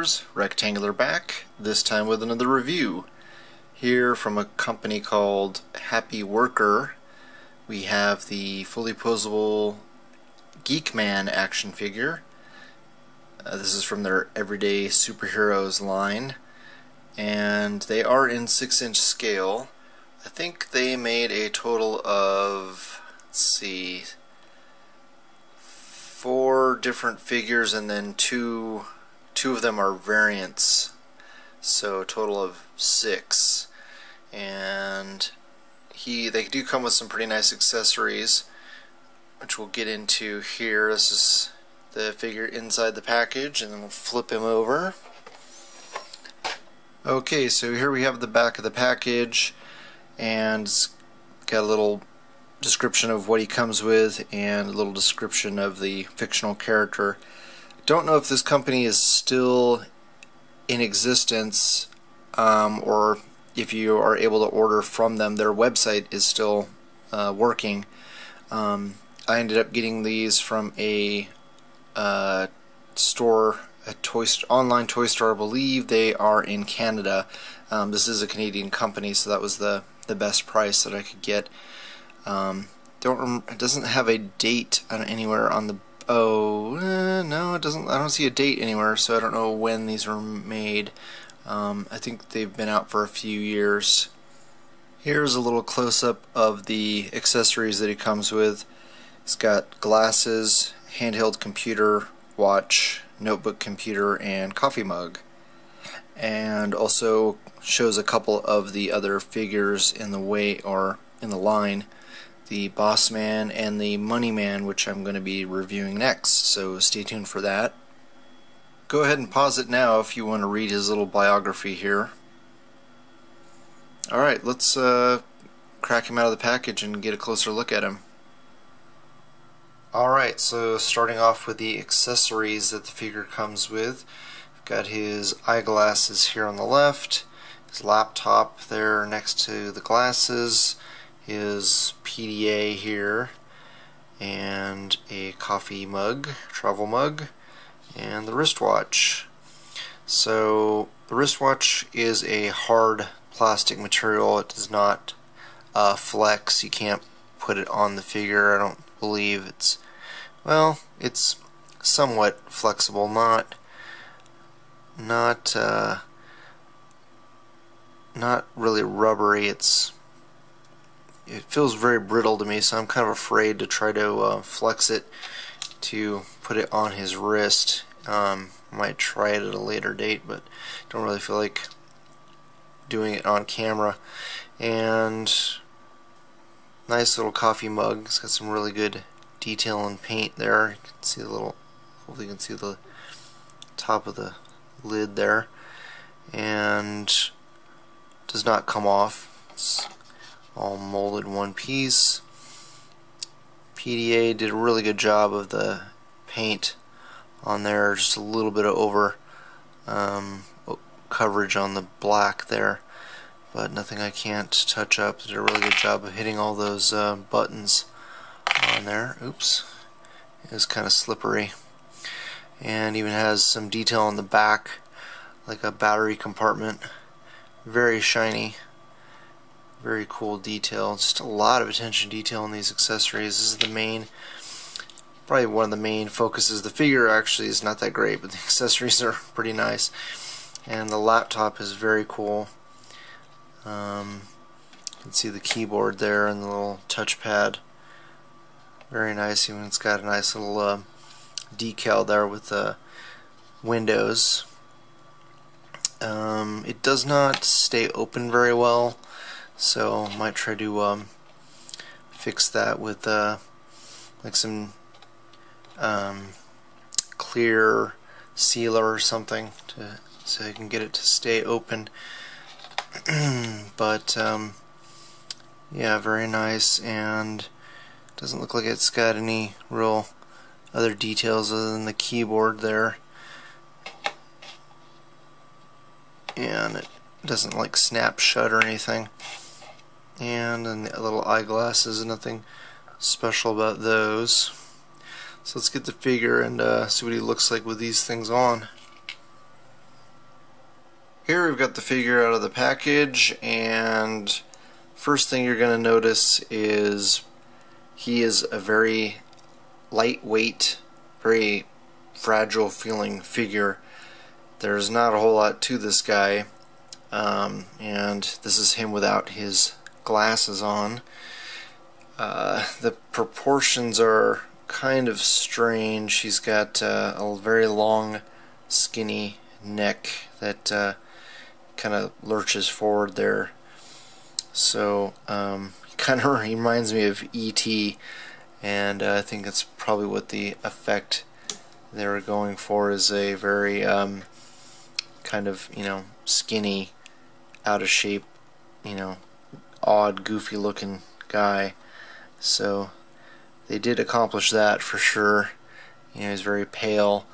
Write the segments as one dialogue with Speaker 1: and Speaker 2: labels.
Speaker 1: viewers, Rectangular back, this time with another review. Here from a company called Happy Worker, we have the fully posable GeekMan action figure. This is from their Everyday Superheroes line, and they are in 6-inch scale. I think they made a total of, let's see, 4 different figures, and then two of them are variants, so a total of 6. And they do come with some pretty nice accessories, which we'll get into here. This is the figure inside the package, and then we'll flip him over. Okay, so here we have the back of the package, and it's got a little description of what he comes with and a little description of the fictional character. Don't know if this company is still in existence, or if you are able to order from them. Their website is still working. I ended up getting these from a store, online toy store. I believe they are in Canada. This is a Canadian company, so that was the best price that I could get. It doesn't have a date anywhere on the. No, it doesn't. I don't see a date anywhere, so I don't know when these were made. I think they've been out for a few years. Here's a little close-up of the accessories that he comes with. He's got glasses, handheld computer, watch, notebook computer, and coffee mug. And also shows a couple of the other figures in the line. The Boss Man and the Money Man, which I'm going to be reviewing next, so stay tuned for that. Go ahead and pause it now if you want to read his little biography here. Alright, let's crack him out of the package and get a closer look at him. Alright, so starting off with the accessories that the figure comes with. We've got his eyeglasses here on the left, his laptop there next to the glasses, his PDA here, and a coffee mug, travel mug, and the wristwatch. So the wristwatch is a hard plastic material. It does not flex. You can't put it on the figure. I don't believe it's, well, it's somewhat flexible, not really rubbery. It feels very brittle to me, so I'm kind of afraid to try to flex it to put it on his wrist. Might try it at a later date, but don't really feel like doing it on camera. And nice little coffee mug. It's got some really good detail and paint there. You can see the little, hopefully you can see the top of the lid there, and does not come off. It's all molded one piece. PDA did a really good job of the paint on there, just a little bit of over coverage on the black there, but nothing I can't touch up. Did a really good job of hitting all those buttons on there. Oops, it's kind of slippery, and even has some detail on the back, like a battery compartment. Very shiny. Very cool detail. Just a lot of attention to detail in these accessories. This is the main, probably one of the main focuses. The figure actually is not that great, but the accessories are pretty nice. And the laptop is very cool. You can see the keyboard there and the little touchpad. Very nice. Even it's got a nice little decal there with the windows. It does not stay open very well, so might try to fix that with like some clear sealer or something, so you can get it to stay open. But yeah, very nice, and doesn't look like it's got any real other details other than the keyboard there, and it doesn't like snap shut or anything. And then the little eyeglasses, nothing special about those. So let's get the figure and see what he looks like with these things on. Here we've got the figure out of the package, and first thing you're going to notice is he is a very lightweight, very fragile feeling figure. There's not a whole lot to this guy, and this is him without his glasses on. The proportions are kind of strange. He's got a very long, skinny neck that kind of lurches forward there. So he kind of reminds me of E.T., and I think that's probably what the effect they were going for, is a very kind of, skinny, out of shape, odd, goofy looking guy. So they did accomplish that for sure. He's very pale.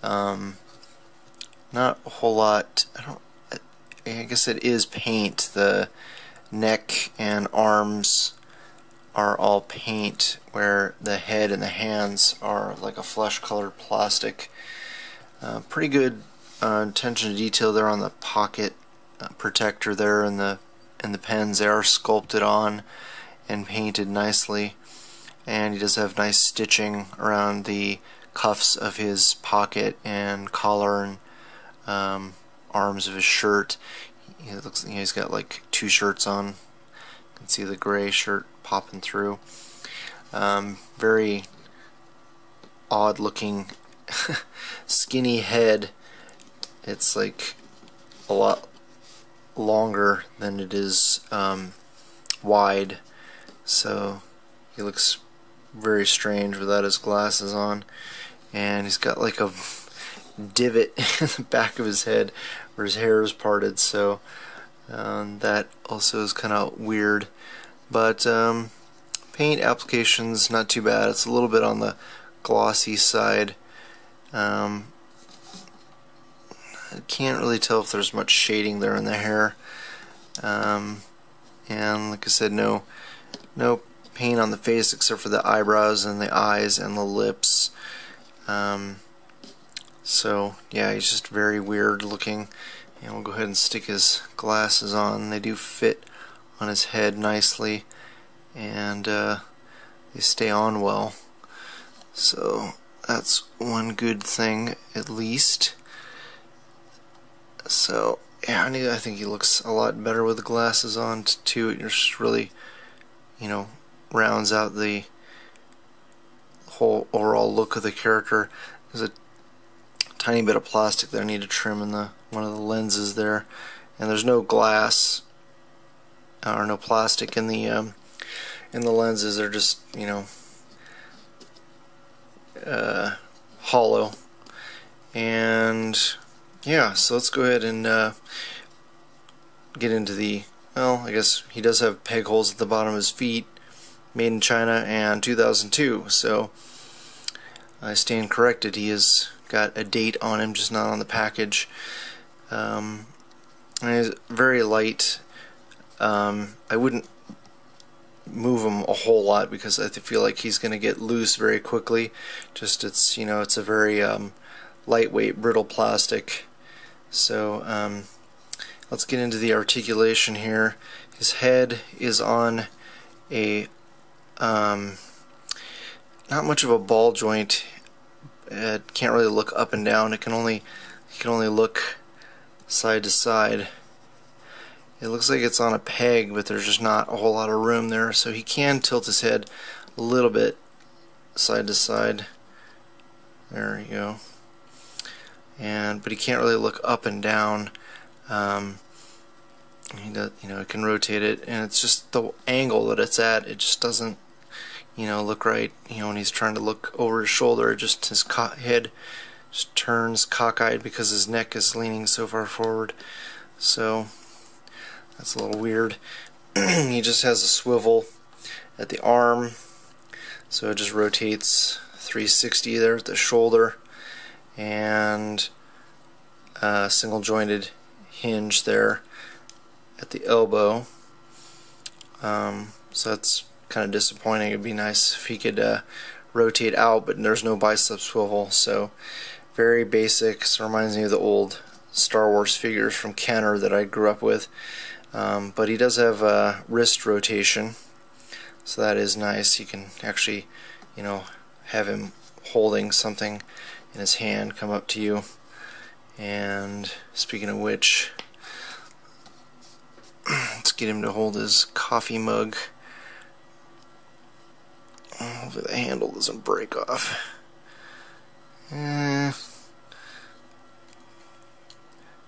Speaker 1: Not a whole lot. I guess it is paint. The neck and arms are all paint, where the head and the hands are like a flesh-colored plastic. Pretty good attention to detail there on the pocket protector there, and the pens. They are sculpted on and painted nicely, and he does have nice stitching around the cuffs of his pocket and collar and arms of his shirt. He looks, he's got like two shirts on. You can see the gray shirt popping through. Very odd looking skinny head. It's like a lot longer than it is wide, so he looks very strange without his glasses on, and he's got like a divot in the back of his head where his hair is parted, so that also is kind of weird. But paint application's not too bad. It's a little bit on the glossy side. I can't really tell if there's much shading there in the hair, and like I said, no paint on the face except for the eyebrows and the eyes and the lips. So yeah, he's just very weird looking. And we'll go ahead and stick his glasses on. They do fit on his head nicely, and they stay on well. So that's one good thing, at least. So yeah, I think he looks a lot better with the glasses on too. It just really, rounds out the whole overall look of the character. There's a tiny bit of plastic that I need to trim in one of the lenses there, and there's no glass or no plastic in the lenses. They're just hollow. And yeah, so let's go ahead and get into the, well, I guess he does have peg holes at the bottom of his feet, made in China and 2002, so I stand corrected. He has got a date on him, just not on the package. And he's very light. I wouldn't move him a whole lot because I feel like he's going to get loose very quickly. Just it's a very lightweight, brittle plastic. So let's get into the articulation here. His head is on a not much of a ball joint. It can't really look up and down. He can only look side to side. It looks like it's on a peg, but there's just not a whole lot of room there, so he can tilt his head a little bit side to side. There you go. But he can't really look up and down. He does, it can rotate it, and it's just the angle that it's at. It just doesn't, look right. When he's trying to look over his shoulder, his head just turns cockeyed because his neck is leaning so far forward. So that's a little weird. He just has a swivel at the arm, so it just rotates 360 there at the shoulder, and a single jointed hinge there at the elbow. So that's kind of disappointing. It'd be nice if he could rotate out, but there's no bicep swivel, so very basic. So it reminds me of the old Star Wars figures from Kenner that I grew up with. But he does have wrist rotation, so that is nice. You can actually, you know, have him holding something in his hand come up to you. And speaking of which, let's get him to hold his coffee mug. Hopefully the handle doesn't break off.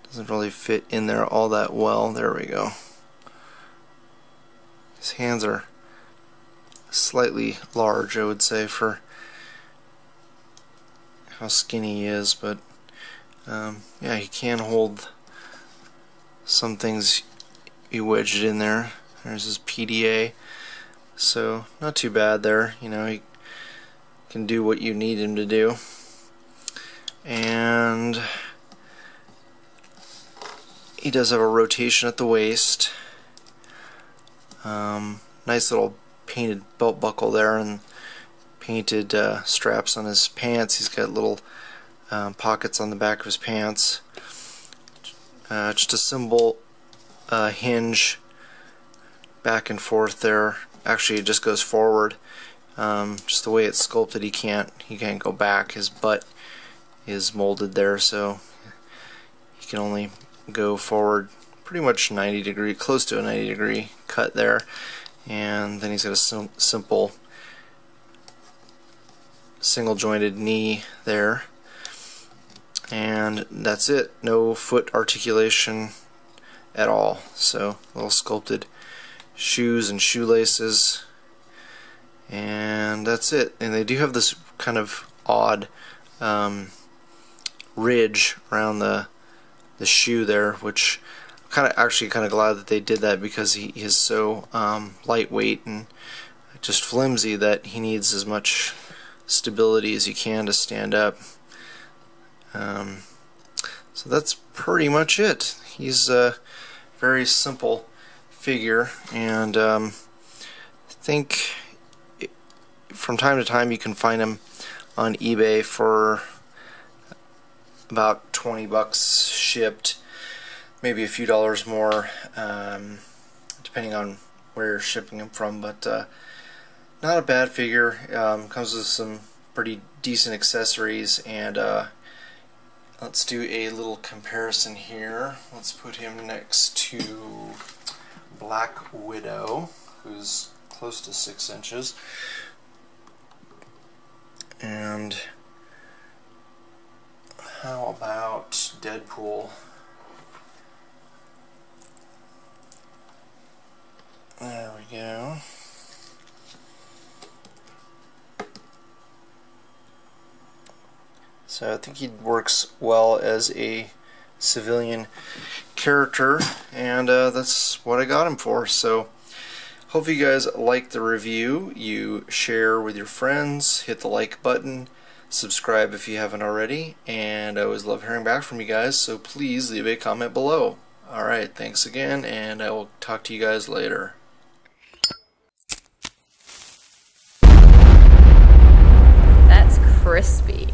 Speaker 1: Doesn't really fit in there all that well. There we go. His hands are slightly large, I would say, for how skinny he is, but yeah, he can hold some things. You wedged it in there. There's his PDA, so not too bad there. You know, he can do what you need him to do. And he does have a rotation at the waist. Nice little painted belt buckle there, and painted straps on his pants. He's got little pockets on the back of his pants. Just a simple hinge back and forth there. Actually, it just goes forward. Just the way it's sculpted, he can't go back. His butt is molded there, so he can only go forward pretty much 90 degree, close to a 90 degree cut there. And then he's got a simple single jointed knee there, and that's it. No foot articulation at all. So little sculpted shoes and shoelaces, and that's it. And they do have this kind of odd ridge around the shoe there, which I'm actually kind of glad that they did that, because he is so lightweight and just flimsy that he needs as much stability as you can to stand up. So that's pretty much it. He's a very simple figure, and I think from time to time you can find him on eBay for about $20 shipped, maybe a few dollars more, depending on where you're shipping him from, but not a bad figure. Comes with some pretty decent accessories, and let's do a little comparison here. Let's put him next to Black Widow, who's close to 6 inches, and how about Deadpool? There we go. So I think he works well as a civilian character, and that's what I got him for. So hope you guys like the review. You share with your friends, hit the like button, subscribe if you haven't already, and I always love hearing back from you guys, so please leave a comment below. Alright, thanks again, and I will talk to you guys later.
Speaker 2: That's crispy.